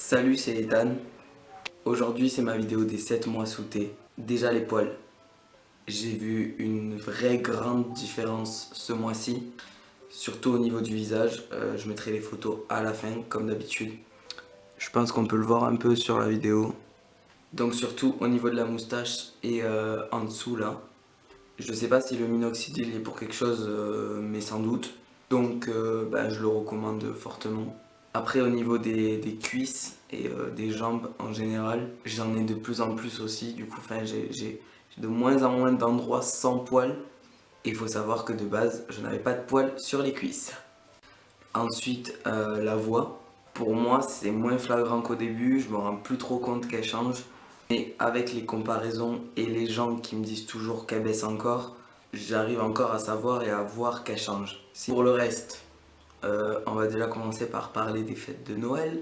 Salut, c'est Ethan. Aujourd'hui, c'est ma vidéo des 7 mois sous thé. Déjà les poils. J'ai vu une vraie grande différence ce mois-ci, surtout au niveau du visage. Je mettrai les photos à la fin, comme d'habitude. Je pense qu'on peut le voir un peu sur la vidéo. Donc surtout au niveau de la moustache et en dessous là. Je sais pas si le minoxidil est pour quelque chose, mais sans doute. Donc je le recommande fortement. Après au niveau des cuisses et des jambes en général, j'en ai de plus en plus aussi. Du coup, j'ai de moins en moins d'endroits sans poils. Et il faut savoir que de base, je n'avais pas de poils sur les cuisses. Ensuite, la voix. Pour moi, c'est moins flagrant qu'au début. Je me rends plus trop compte qu'elle change. Mais avec les comparaisons et les gens qui me disent toujours qu'elle baisse encore, j'arrive encore à savoir et à voir qu'elle change. Pour le reste, on va déjà commencer par parler des fêtes de Noël.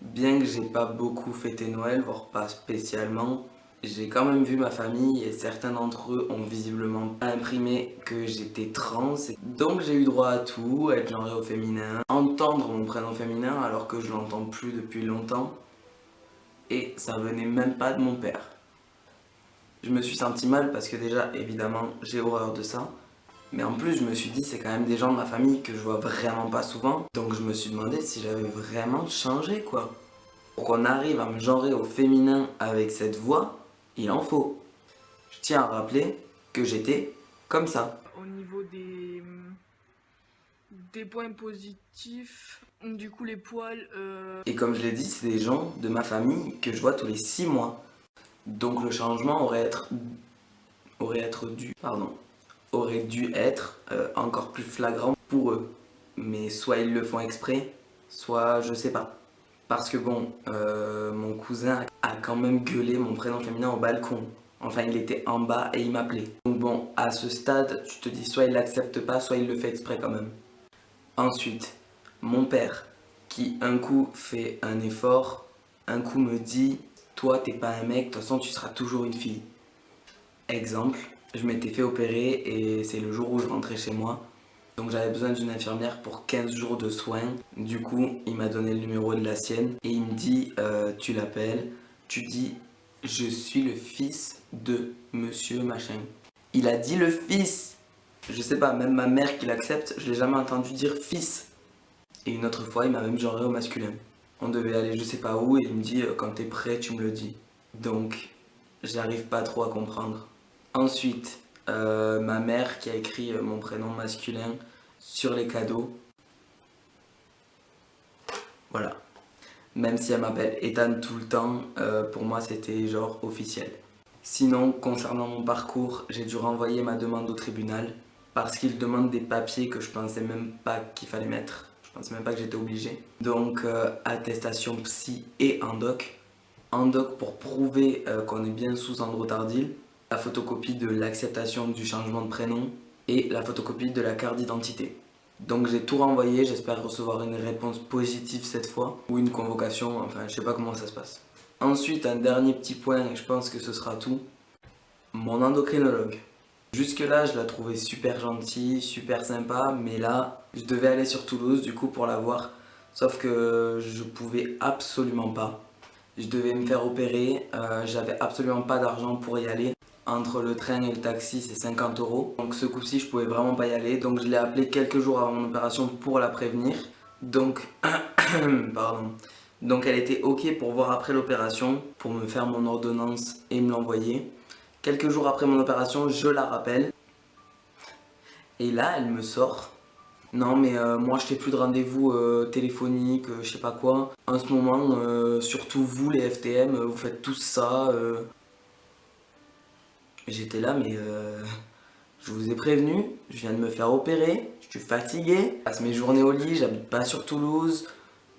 Bien que j'ai pas beaucoup fêté Noël, voire pas spécialement, j'ai quand même vu ma famille et certains d'entre eux ont visiblement imprimé que j'étais trans. Donc j'ai eu droit à tout, être genré au féminin, entendre mon prénom féminin alors que je l'entends plus depuis longtemps. Et ça venait même pas de mon père. Je me suis senti mal parce que déjà, évidemment, j'ai horreur de ça. Mais en plus, je me suis dit, c'est quand même des gens de ma famille que je vois vraiment pas souvent. Donc je me suis demandé si j'avais vraiment changé, quoi. Pour qu'on arrive à me genrer au féminin avec cette voix, il en faut. Je tiens à rappeler que j'étais comme ça. Au niveau des points positifs, du coup les poils, Et comme je l'ai dit, c'est des gens de ma famille que je vois tous les 6 mois. Donc le changement aurait dû être encore plus flagrant pour eux. Mais soit ils le font exprès, soit je sais pas. Parce que bon, mon cousin a quand même gueulé mon prénom féminin au balcon. Enfin, il était en bas et il m'appelait. Donc bon, à ce stade, tu te dis soit il l'accepte pas, soit il le fait exprès quand même. Ensuite, mon père, qui un coup fait un effort, un coup me dit, toi t'es pas un mec, de toute façon tu seras toujours une fille. Exemple, je m'étais fait opérer et c'est le jour où je rentrais chez moi. Donc j'avais besoin d'une infirmière pour 15 jours de soins. Du coup, il m'a donné le numéro de la sienne et il me dit tu l'appelles, tu dis je suis le fils de monsieur machin. Il a dit le fils. Je sais pas, même ma mère qui l'accepte, je l'ai jamais entendu dire fils. Et une autre fois, il m'a même genré au masculin. On devait aller je sais pas où et il me dit quand t'es prêt, tu me le dis. Donc, j'arrive pas trop à comprendre. Ensuite, ma mère qui a écrit mon prénom masculin sur les cadeaux. Voilà. Même si elle m'appelle Ethan tout le temps, pour moi c'était genre officiel. Sinon, concernant mon parcours, j'ai dû renvoyer ma demande au tribunal parce qu'il demande des papiers que je pensais même pas qu'il fallait mettre. Je pensais même pas que j'étais obligé. Donc, attestation psy et endoc. Endoc pour prouver qu'on est bien sous androtardile, la photocopie de l'acceptation du changement de prénom et la photocopie de la carte d'identité. Donc j'ai tout renvoyé, j'espère recevoir une réponse positive cette fois, ou une convocation, enfin je sais pas comment ça se passe. Ensuite, un dernier petit point, et je pense que ce sera tout, mon endocrinologue. Jusque là, je la trouvais super gentille, super sympa, mais là, je devais aller sur Toulouse du coup pour la voir, sauf que je pouvais absolument pas. Je devais me faire opérer, j'avais absolument pas d'argent pour y aller. Entre le train et le taxi, c'est 50 euros. Donc ce coup-ci, je pouvais vraiment pas y aller. Donc je l'ai appelé quelques jours avant mon opération pour la prévenir. Donc, pardon. Donc elle était ok pour voir après l'opération, pour me faire mon ordonnance et me l'envoyer. Quelques jours après mon opération, je la rappelle. Et là, elle me sort. Non, mais moi, je fais plus de rendez-vous téléphoniques, je sais pas quoi. En ce moment, surtout vous, les FTM, vous faites tous ça. J'étais là, mais je vous ai prévenu, je viens de me faire opérer, je suis fatigué, je passe mes journées au lit, j'habite pas sur Toulouse.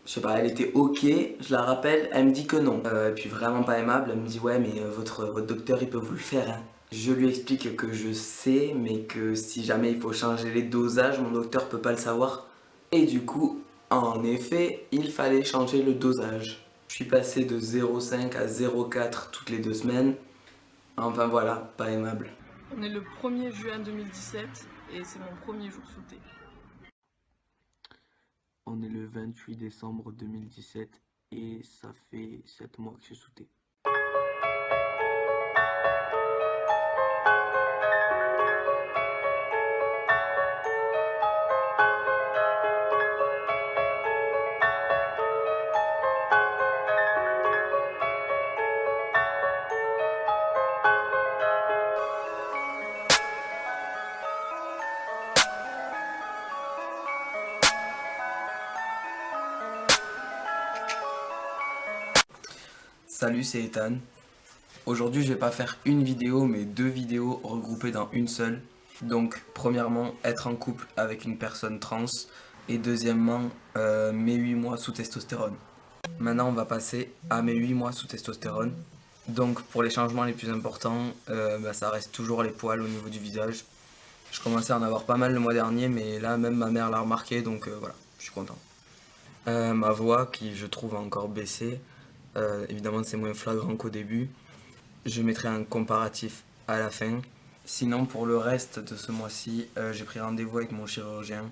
Je sais pas, elle était ok, je la rappelle, elle me dit que non. Et puis vraiment pas aimable, elle me dit ouais mais votre docteur il peut vous le faire hein. Je lui explique que je sais mais que si jamais il faut changer les dosages, mon docteur peut pas le savoir. Et du coup, en effet, il fallait changer le dosage. Je suis passé de 0,5 à 0,4 toutes les 2 semaines. Enfin voilà, pas aimable. on est le 1er juin 2017 et c'est mon premier jour sous thé. On est le 28 décembre 2017 et ça fait 7 mois que je suis sous T. Salut, c'est Ethan. Aujourd'hui, je vais pas faire une vidéo, mais 2 vidéos regroupées dans une seule. Donc, premièrement, être en couple avec une personne trans. Et deuxièmement, mes 8 mois sous testostérone. Maintenant, on va passer à mes 8 mois sous testostérone. Donc, pour les changements les plus importants, ça reste toujours les poils au niveau du visage. Je commençais à en avoir pas mal le mois dernier, mais là, même ma mère l'a remarqué, donc voilà, je suis content. Ma voix, qui je trouve a encore baissé. Évidemment, c'est moins flagrant qu'au début. Je mettrai un comparatif à la fin. Sinon, pour le reste de ce mois-ci, j'ai pris rendez-vous avec mon chirurgien.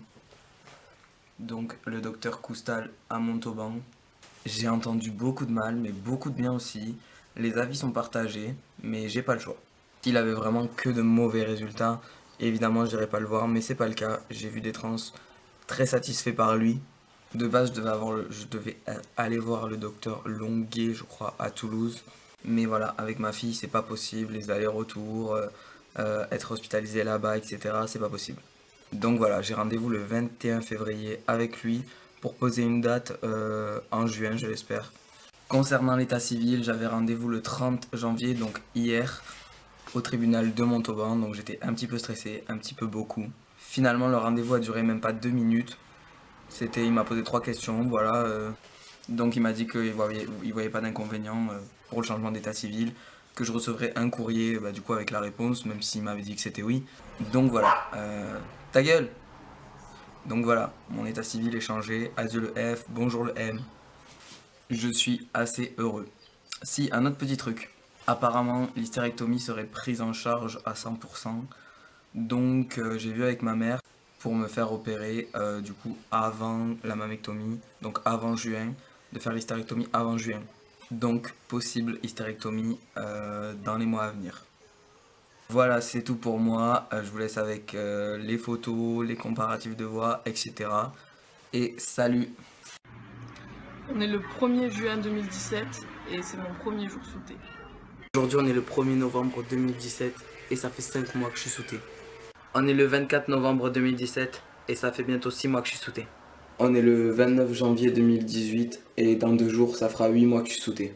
Donc, le docteur Coustal à Montauban. J'ai entendu beaucoup de mal, mais beaucoup de bien aussi. Les avis sont partagés, mais j'ai pas le choix. S'il avait vraiment que de mauvais résultats, évidemment, j'irai pas le voir, mais c'est pas le cas. J'ai vu des trans très satisfaits par lui. De base, je devais aller voir le docteur Longuet, je crois, à Toulouse. Mais voilà, avec ma fille, c'est pas possible. Les allers-retours, être hospitalisé là-bas, etc., c'est pas possible. Donc voilà, j'ai rendez-vous le 21 février avec lui pour poser une date en juin, je l'espère. Concernant l'état civil, j'avais rendez-vous le 30 janvier, donc hier, au tribunal de Montauban. Donc j'étais un petit peu stressé, un petit peu beaucoup. Finalement, le rendez-vous a duré même pas 2 minutes. Il m'a posé 3 questions, voilà. Donc il m'a dit qu'il voyait pas d'inconvénient pour le changement d'état civil, que je recevrais un courrier du coup avec la réponse, même s'il m'avait dit que c'était oui. Donc voilà, ta gueule. Donc voilà, mon état civil est changé, adieu le F, bonjour le M. Je suis assez heureux. Si, un autre petit truc. Apparemment, l'hystérectomie serait prise en charge à 100%. Donc j'ai vu avec ma mère pour me faire opérer du coup avant la mammectomie, donc avant juin, de faire l'hystérectomie avant juin. Donc possible hystérectomie dans les mois à venir. Voilà, c'est tout pour moi. Je vous laisse avec les photos, les comparatifs de voix, etc. Et salut! On est le 1er juin 2017 et c'est mon premier jour sous T. Aujourd'hui, on est le 1er novembre 2017 et ça fait 5 mois que je suis sous T. On est le 24 novembre 2017 et ça fait bientôt 6 mois que je suis sous T. On est le 29 janvier 2018 et dans 2 jours, ça fera 8 mois que je suis sous T.